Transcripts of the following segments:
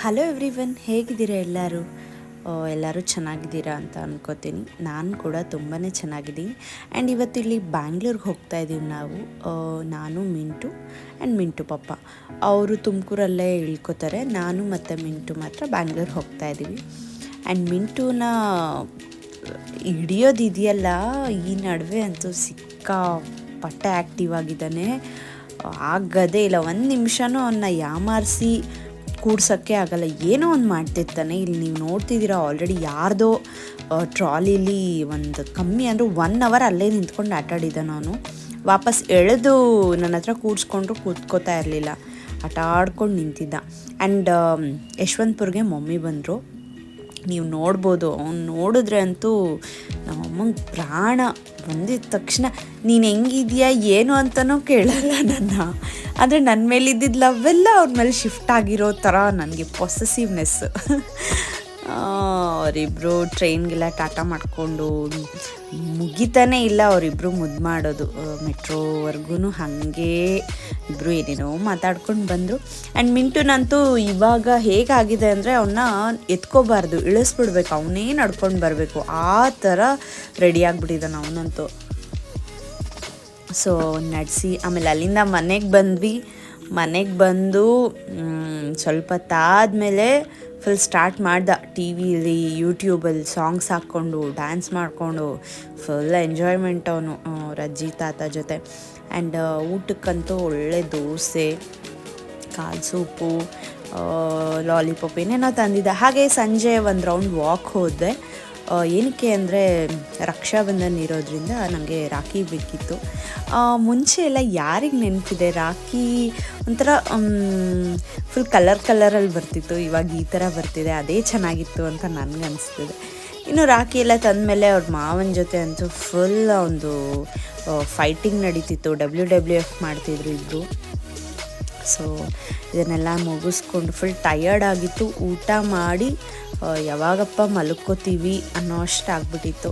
Hello everyone, ಹೇಗಿದ್ದೀರಾ ಎಲ್ಲರೂ? ಎಲ್ಲರೂ ಚೆನ್ನಾಗಿದ್ದೀರಾ ಅಂತ ಅನ್ಕೋತೀನಿ. ನಾನು ಕೂಡ ತುಂಬಾ ಚೆನ್ನಾಗಿದ್ದೀನಿ. ಆ್ಯಂಡ್ ಇವತ್ತು ಇಲ್ಲಿ ಬ್ಯಾಂಗ್ಳೂರ್ಗೆ ಹೋಗ್ತಾ ಇದ್ದೀವಿ ನಾವು. ನಾನು ಮಿಂಟು ಆ್ಯಂಡ್ ಮಿಂಟು ಪಪ್ಪ ಅವರು ತುಮಕೂರಲ್ಲೇ ಇಳ್ಕೋತಾರೆ. ನಾನು ಮತ್ತು ಮಿಂಟು ಮಾತ್ರ ಬ್ಯಾಂಗ್ಳೂರ್ಗೆ ಹೋಗ್ತಾ ಇದ್ದೀವಿ. ಆ್ಯಂಡ್ ಮಿಂಟುನ ಹಿಡಿಯೋದಿದೆಯಲ್ಲ, ಈ ನಡುವೆ ಅಂತೂ ಸಿಕ್ಕಾಪಟ್ಟೆ ಆ್ಯಕ್ಟಿವ್ ಆಗಿದ್ದಾನೆ. ಆಗದೇ ಇಲ್ಲ, ಒಂದು ನಿಮಿಷನೂ ಅವನ್ನ ಯಾಮಾರಿಸಿ ಕೂಡ್ಸೋಕ್ಕೆ ಆಗಲ್ಲ. ಏನೋ ಒಂದು ಮಾಡ್ತಿರ್ತಾನೆ. ಇಲ್ಲಿ ನೀವು ನೋಡ್ತಿದ್ದೀರಾ, ಆಲ್ರೆಡಿ ಯಾರ್ದೋ ಟ್ರಾಲಿಲಿ ಒಂದು ಕಮ್ಮಿ ಅಂದರೆ 1 hour ಅಲ್ಲೇ ನಿಂತ್ಕೊಂಡು ಆಟಾಡಿದ್ದಾನೆ. ಅವನು ವಾಪಸ್ ಎಳೆದು ನನ್ನ ಹತ್ರ ಕೂಡ್ಸ್ಕೊಂಡ್ರು ಕೂತ್ಕೋತಾ ಇರಲಿಲ್ಲ, ಆಟ ಆಡ್ಕೊಂಡು ನಿಂತಿದ್ದ. ಆ್ಯಂಡ್ ಯಶವಂತಪುರ್ಗೆ ಮಮ್ಮಿ ಬಂದರು. ನೀವು ನೋಡ್ಬೋದು, ಅವ್ನು ನೋಡಿದ್ರೆ ಅಂತೂ ನಮ್ಮಮ್ಮಂಗೆ ಪ್ರಾಣ. ಬಂದಿದ್ದ ತಕ್ಷಣ ನೀನು ಹೆಂಗಿದೆಯಾ ಏನು ಅಂತಲೂ ಕೇಳಲ್ಲ ನನ್ನ. ಅಂದರೆ ನನ್ನ ಮೇಲಿದ್ದಿದ್ದು ಲವ್ವೆಲ್ಲ ಅವ್ರ ಮೇಲೆ ಶಿಫ್ಟ್ ಆಗಿರೋ ಥರ ನನಗೆ ಪೊಸೆಸಿವ್ನೆಸ್. ಅವರಿಬ್ಬರು ಟ್ರೈನ್ಗೆಲ್ಲ ಟಾಟಾ ಮಾಡಿಕೊಂಡು ಮುಗಿತಾನೇ ಇಲ್ಲ ಅವರಿಬ್ಬರು ಮುದ್ದು ಮಾಡೋದು. ಮೆಟ್ರೋವರೆಗೂ ಹಾಗೆ ಇಬ್ಬರು ಏನೇನೋ ಮಾತಾಡ್ಕೊಂಡು ಬಂದರು. ಆ್ಯಂಡ್ ಮಿಂಟುನಂತೂ ಇವಾಗ ಹೇಗಾಗಿದೆ ಅಂದರೆ ಅವನ್ನ ಎತ್ಕೋಬಾರ್ದು, ಇಳಿಸ್ಬಿಡ್ಬೇಕು, ಅವನೇ ನಡ್ಕೊಂಡು ಬರಬೇಕು, ಆ ಥರ ರೆಡಿ ಆಗಿಬಿಟ್ಟಿದ್ದಾನೆ ಅವನಂತೂ. ಸೊ ನಡೆಸಿ ಆಮೇಲೆ ಅಲ್ಲಿಂದ ಮನೆಗೆ ಬಂದ್ವಿ. ಮನೆಗೆ ಬಂದು ಸ್ವಲ್ಪ ಹೊತ್ತಾದಮೇಲೆ ಫುಲ್ ಸ್ಟಾರ್ಟ್ ಮಾಡ್ದೆ. ಟಿ ವಿಲಿ ಯೂಟ್ಯೂಬಲ್ಲಿ ಸಾಂಗ್ಸ್ ಹಾಕ್ಕೊಂಡು ಡ್ಯಾನ್ಸ್ ಮಾಡಿಕೊಂಡು ಫುಲ್ ಎಂಜಾಯ್ಮೆಂಟ್ ಅವನು ಅವ್ರ ಅಜ್ಜಿ ತಾತ ಜೊತೆ. ಆ್ಯಂಡ್ ಊಟಕ್ಕಂತೂ ಒಳ್ಳೆ ದೋಸೆ, ಕಾಲು ಸೂಪು, ಲಾಲಿಪಾಪ್ ಏನೇನೋ ತಂದಿದ್ದೆ. ಹಾಗೆ ಸಂಜೆ ಒಂದು ರೌಂಡ್ ವಾಕ್ ಹೋದೆ. ಏನಕ್ಕೆ ಅಂದರೆ ರಕ್ಷಾಬಂಧನ ಇರೋದ್ರಿಂದ ನನಗೆ ರಾಖಿ ಬೇಕಿತ್ತು. ಮುಂಚೆ ಎಲ್ಲ ಯಾರಿಗೆ ನೆನಪಿದೆ, ರಾಖಿ ಒಂಥರ ಫುಲ್ ಕಲರಲ್ಲಿ ಬರ್ತಿತ್ತು, ಇವಾಗ ಈ ಥರ ಬರ್ತಿದೆ. ಅದೇ ಚೆನ್ನಾಗಿತ್ತು ಅಂತ ನನಗನ್ನಿಸ್ತಿದೆ. ಇನ್ನು ರಾಖಿ ಎಲ್ಲ ತಂದಮೇಲೆ ಅವ್ರ ಮಾವನ ಜೊತೆ ಅಂತೂ ಫುಲ್ ಒಂದು ಫೈಟಿಂಗ್ ನಡೀತಿತ್ತು. WWF ಮಾಡ್ತಿದ್ರು ಇಬ್ಬರು. ಸೊ ಇದನ್ನೆಲ್ಲ ಮುಗಿಸ್ಕೊಂಡು ಫುಲ್ ಟಯರ್ಡ್ ಆಗಿತ್ತು. ಊಟ ಮಾಡಿ ಯಾವಾಗಪ್ಪ ಮಲ್ಕೋತೀವಿ ಅನ್ನೋ ಅಷ್ಟು ಆಗ್ಬಿಟ್ಟಿತ್ತು.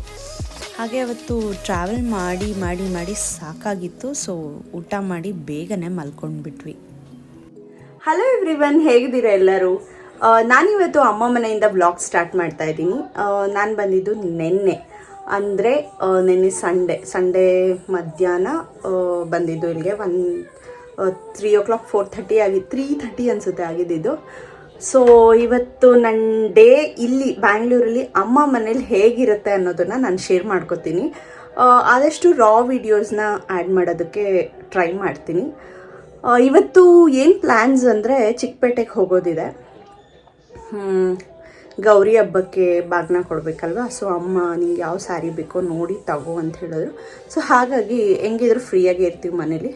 ಹಾಗೆ ಅವತ್ತು ಟ್ರಾವೆಲ್ ಮಾಡಿ ಮಾಡಿ ಮಾಡಿ ಸಾಕಾಗಿತ್ತು. ಸೊ ಊಟ ಮಾಡಿ ಬೇಗನೆ ಮಲ್ಕೊಂಡ್ಬಿಟ್ವಿ. ಹಲೋ ಎವ್ರಿವನ್, ಹೇಗಿದ್ದೀರಾ ಎಲ್ಲರೂ? ನಾನಿವತ್ತು ಅಮ್ಮ ಮನೆಯಿಂದ ಬ್ಲಾಗ್ ಸ್ಟಾರ್ಟ್ ಮಾಡ್ತಾ ಇದ್ದೀನಿ. ನಾನು ಬಂದಿದ್ದು ನಿನ್ನೆ, ಅಂದರೆ ನಿನ್ನೆ ಸಂಡೇ ಮಧ್ಯಾಹ್ನ ಬಂದಿದ್ದು ಇಲ್ಲಿಗೆ. 3 o'clock 3:30 ಅನಿಸುತ್ತೆ ಆಗಿದ್ದು. ಸೊ ಇವತ್ತು ನನ್ನ ಡೇ ಇಲ್ಲಿ ಬ್ಯಾಂಗ್ಳೂರಲ್ಲಿ ಅಮ್ಮ ಮನೇಲಿ ಹೇಗಿರುತ್ತೆ ಅನ್ನೋದನ್ನು ನಾನು ಶೇರ್ ಮಾಡ್ಕೋತೀನಿ. ಆದಷ್ಟು ರಾ ವಿಡಿಯೋಸ್ನ ಆ್ಯಡ್ ಮಾಡೋದಕ್ಕೆ ಟ್ರೈ ಮಾಡ್ತೀನಿ. ಇವತ್ತು ಏನು ಪ್ಲ್ಯಾನ್ಸ್ ಅಂದರೆ ಚಿಕ್ಕಪೇಟೆಗೆ ಹೋಗೋದಿದೆ. ಗೌರಿ ಹಬ್ಬಕ್ಕೆ ಬಾಗ್ನ ಕೊಡಬೇಕಲ್ವ. ಸೊ ಅಮ್ಮ ನಿಂಗೆ ಯಾವ ಸ್ಯಾರಿ ಬೇಕೋ ನೋಡಿ ತಗೋ ಅಂತ ಹೇಳಿದ್ರು. ಸೊ ಹಾಗಾಗಿ ಹೆಂಗಿದ್ರು ಫ್ರೀಯಾಗಿ ಇರ್ತೀವಿ ಮನೇಲಿ.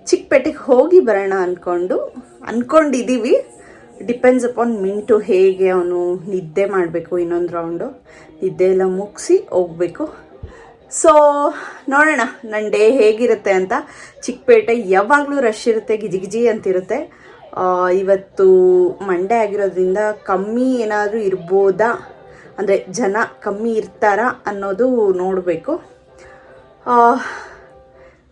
ಚಿಕ್ಕಪೇಟೆಗೆ ಹೋಗಿ ಬರೋಣ ಅಂದ್ಕೊಂಡಿದ್ದೀವಿ. ಡಿಪೆಂಡ್ಸ್ ಅಪಾನ್ ಮಿಂಟು ಹೇಗೆ, ಅವನು ನಿದ್ದೆ ಮಾಡಬೇಕು, ಇನ್ನೊಂದು ರೌಂಡು ನಿದ್ದೆ ಎಲ್ಲ ಮುಗಿಸಿ ಹೋಗಬೇಕು. ಸೊ ನೋಡೋಣ ನನ್ನ ಡೇ ಹೇಗಿರುತ್ತೆ ಅಂತ. ಚಿಕ್ಕಪೇಟೆ ಯಾವಾಗಲೂ ರಶ್ ಇರುತ್ತೆ, ಗಿಜಿಗಿಜಿ ಅಂತಿರುತ್ತೆ. ಇವತ್ತು ಮಂಡೇ ಆಗಿರೋದ್ರಿಂದ ಕಮ್ಮಿ ಏನಾದರೂ ಇರ್ಬೋದಾ, ಅಂದರೆ ಜನ ಕಮ್ಮಿ ಇರ್ತಾರಾ ಅನ್ನೋದು ನೋಡಬೇಕು.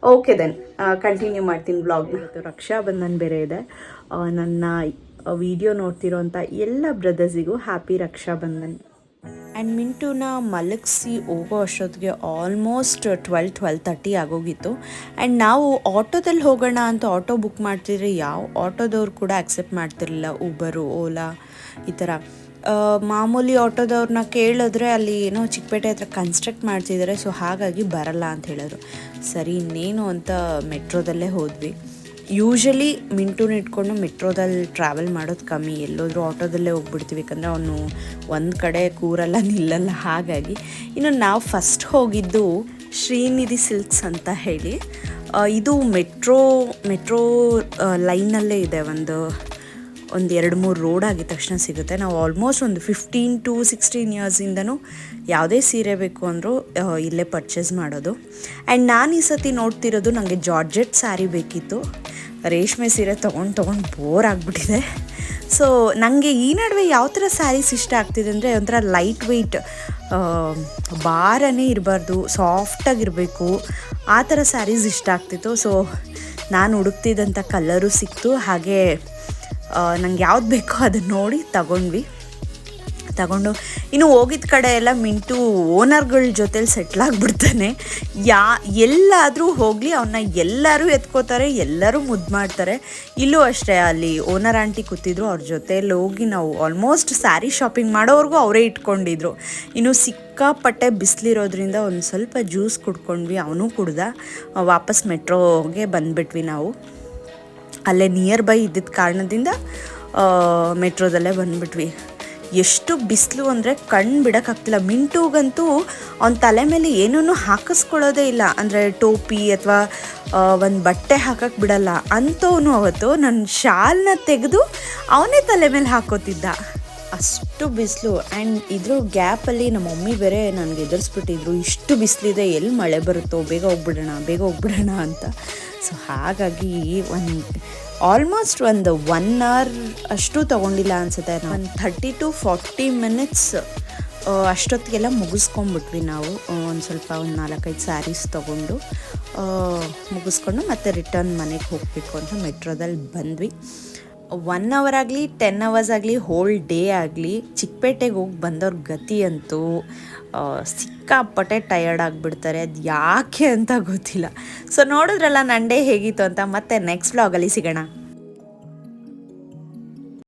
ಓಕೆ ದೆನ್ ಕಂಟಿನ್ಯೂ ಮಾಡ್ತೀನಿ ಬ್ಲಾಗ್ನ. ಇವತ್ತು ರಕ್ಷಾಬಂಧನ ಬೇರೆ ಇದೆ. ನನ್ನ ವಿಡಿಯೋ ನೋಡ್ತಿರೋಂಥ ಎಲ್ಲ ಬ್ರದರ್ಸಿಗೂ ಹ್ಯಾಪಿ ರಕ್ಷಾಬಂಧನ್. ಆ್ಯಂಡ್ ಮಿಂಟುನ ಮಲಗಿಸಿ ಹೋಗೋ ಅಷ್ಟೊತ್ತಿಗೆ ಆಲ್ಮೋಸ್ಟ್ 12:30 ಆಗೋಗಿತ್ತು. ಆ್ಯಂಡ್ ನಾವು ಆಟೋದಲ್ಲಿ ಹೋಗೋಣ ಅಂತ ಆಟೋ ಬುಕ್ ಮಾಡ್ತಿದ್ರೆ ಯಾವ ಆಟೋದವ್ರು ಕೂಡ ಆಕ್ಸೆಪ್ಟ್ ಮಾಡ್ತಿರಲಿಲ್ಲ. ಊಬರು, ಓಲಾ ಈ ಥರ ಮಾಮೂಲಿ ಆಟೋದವ್ರನ್ನ ಕೇಳಿದ್ರೆ ಅಲ್ಲಿ ಏನೋ ಚಿಕ್ಕಪೇಟೆ ಹತ್ರ ಕನ್ಸ್ಟ್ರಕ್ಟ್ ಮಾಡ್ತಿದ್ದಾರೆ. ಸೊ ಹಾಗಾಗಿ ಬರಲ್ಲ ಅಂತ ಹೇಳಿದ್ರು. ಸರಿ ಇನ್ನೇನು ಅಂತ ಮೆಟ್ರೋದಲ್ಲೇ ಹೋದ್ವಿ. ಯೂಶ್ವಲಿ ಮಿಂಟುನ ಇಟ್ಕೊಂಡು ಮೆಟ್ರೋದಲ್ಲಿ ಟ್ರಾವೆಲ್ ಮಾಡೋದು ಕಮ್ಮಿ, ಎಲ್ಲೋದ್ರೂ ಆಟೋದಲ್ಲೇ ಹೋಗ್ಬಿಡ್ತೀವಿ, ಯಾಕಂದರೆ ಅವನು ಒಂದು ಕಡೆ ಕೂರಲ್ಲ ನಿಲ್ಲಲ್ಲ. ಹಾಗಾಗಿ ಇನ್ನು ನಾವು ಫಸ್ಟ್ ಹೋಗಿದ್ದು ಶ್ರೀನಿಧಿ ಸಿಲ್ಕ್ಸ್ ಅಂತ ಹೇಳಿ. ಇದು ಮೆಟ್ರೋ ಲೈನಲ್ಲೇ ಇದೆ. ಒಂದು 2-3 ರೋಡ್ ಆಗಿದ ತಕ್ಷಣ ಸಿಗುತ್ತೆ. ನಾವು ಆಲ್ಮೋಸ್ಟ್ ಒಂದು 15 to 16 ಇಯರ್ಸಿಂದನೂ ಯಾವುದೇ ಸೀರೆ ಬೇಕು ಅಂದರೂ ಇಲ್ಲೇ ಪರ್ಚೇಸ್ ಮಾಡೋದು. ಆ್ಯಂಡ್ ನಾನು ಈ ಸತಿ ನೋಡ್ತಿರೋದು, ನನಗೆ ಜಾರ್ಜೆಟ್ ಸ್ಯಾರಿ ಬೇಕಿತ್ತು. ರೇಷ್ಮೆ ಸೀರೆ ತೊಗೊಂಡು ಬೋರ್ ಆಗಿಬಿಟ್ಟಿದೆ. ಸೊ ನನಗೆ ಈ ನಡುವೆ ಯಾವ ಥರ ಸ್ಯಾರೀಸ್ ಇಷ್ಟ ಆಗ್ತಿದೆ ಅಂದರೆ, ಒಂಥರ ಲೈಟ್ ವೆಯ್ಟ್, ಭಾರನೇ ಇರಬಾರ್ದು, ಸಾಫ್ಟಾಗಿರಬೇಕು, ಆ ಥರ ಸ್ಯಾರೀಸ್ ಇಷ್ಟ ಆಗ್ತಿತ್ತು. ಸೊ ನಾನು ಹುಡುಕ್ತಿದ್ದಂಥ ಕಲರು ಸಿಕ್ತು. ಹಾಗೆ ನಂಗೆ ಯಾವ್ದು ಬೇಕೋ ಅದನ್ನು ನೋಡಿ ತಗೊಂಡು ಇನ್ನು ಹೋಗಿದ್ದ ಕಡೆ ಎಲ್ಲ ಮಿಂಟು ಓನರ್ಗಳ ಜೊತೆಲಿ ಸೆಟ್ಲಾಗ್ಬಿಡ್ತಾನೆ. ಎಲ್ಲಾದರೂ ಹೋಗಲಿ ಅವನ್ನ ಎಲ್ಲರೂ ಎತ್ಕೋತಾರೆ, ಎಲ್ಲರೂ ಮುದ್ದು ಮಾಡ್ತಾರೆ. ಇಲ್ಲೂ ಅಷ್ಟೇ, ಅಲ್ಲಿ ಓನರ್ ಆಂಟಿ ಕೂತಿದ್ರು, ಅವ್ರ ಜೊತೆಯಲ್ಲಿ ಹೋಗಿ ನಾವು ಆಲ್ಮೋಸ್ಟ್ ಸ್ಯಾರಿ ಶಾಪಿಂಗ್ ಮಾಡೋವರೆಗೂ ಅವರೇ ಇಟ್ಕೊಂಡಿದ್ರು. ಇನ್ನು ಸಿಕ್ಕಾಪಟ್ಟೆ ಬಿಸಿಲಿರೋದ್ರಿಂದ ಒಂದು ಸ್ವಲ್ಪ ಜ್ಯೂಸ್ ಕುಡ್ಕೊಂಡ್ವಿ, ಅವನು ಕುಡ್ದ. ವಾಪಸ್ ಮೆಟ್ರೋಗೆ ಬಂದುಬಿಟ್ವಿ ನಾವು. ಅಲ್ಲೇ ನಿಯರ್ ಬೈ ಇದ್ದಿದ್ದ ಕಾರಣದಿಂದ ಮೆಟ್ರೋದಲ್ಲೇ ಬಂದುಬಿಟ್ವಿ. ಎಷ್ಟು ಬಿಸಿಲು ಅಂದರೆ ಕಣ್ಣು ಬಿಡೋಕ್ಕಾಗ್ತಿಲ್ಲ. ಮಿಂಟುಗಂತೂ ಅವನ ತಲೆ ಮೇಲೆ ಏನೂ ಹಾಕಿಸ್ಕೊಳ್ಳೋದೇ ಇಲ್ಲ, ಅಂದರೆ ಟೋಪಿ ಅಥವಾ ಒಂದು ಬಟ್ಟೆ ಹಾಕಕ್ಕೆ ಬಿಡಲ್ಲ ಅಂಥವನು. ಅವತ್ತು ನನ್ನ ಶಾಲ್ನ ತೆಗೆದು ಅವನೇ ತಲೆ ಮೇಲೆ ಹಾಕೋತಿದ್ದ, ಅಷ್ಟು ಬಿಸಿಲು. ಆ್ಯಂಡ್ ಇದ್ರ ಗ್ಯಾಪಲ್ಲಿ ನಮ್ಮ ಮಮ್ಮಿ ಬೇರೆ ನನಗೆ ಎದುರಿಸ್ಬಿಟ್ಟಿದ್ರು, ಇಷ್ಟು ಬಿಸಿಲಿದೆ, ಎಲ್ಲಿ ಮಳೆ ಬರುತ್ತೋ, ಬೇಗ ಹೋಗ್ಬಿಡೋಣ ಅಂತ. ಸೊ ಹಾಗಾಗಿ ಆಲ್ಮೋಸ್ಟ್ ಒಂದು 1 hour ಅಷ್ಟು ತೊಗೊಂಡಿಲ್ಲ ಅನಿಸುತ್ತೆ. ಒಂದು 30 to 40 minutes ಅಷ್ಟೊತ್ತಿಗೆಲ್ಲ ಮುಗಿಸ್ಕೊಂಡ್ಬಿಟ್ವಿ ನಾವು. ಒಂದು 4-5 ಸ್ಯಾರೀಸ್ ತೊಗೊಂಡು ಮುಗಿಸ್ಕೊಂಡು ಮತ್ತೆ ರಿಟರ್ನ್ ಮನೆಗೆ ಹೋಗಬೇಕು ಅಂತ ಮೆಟ್ರೋದಲ್ಲಿ ಬಂದ್ವಿ. 1 hour ಆಗಲಿ 10 hours ಆಗಲಿ ಹೋಲ್ ಡೇ ಆಗಲಿ ಚಿಕ್ಕಪೇಟೆಗೆ ಹೋಗಿ ಬಂದವ್ರ ಗತಿ ಅಂತೂ ಸಿಕ್ಕಾಪಟ್ಟೆ ಟಯರ್ಡ್ ಆಗಿಬಿಡ್ತಾರೆ. ಅದು ಯಾಕೆ ಅಂತ ಗೊತ್ತಿಲ್ಲ. ಸೊ ನೋಡಿದ್ರಲ್ಲ ನನ್ನ ಡೇ ಹೇಗಿತ್ತು ಅಂತ. ಮತ್ತೆ ನೆಕ್ಸ್ಟ್ ವ್ಲಾಗಲ್ಲಿ ಸಿಗೋಣ.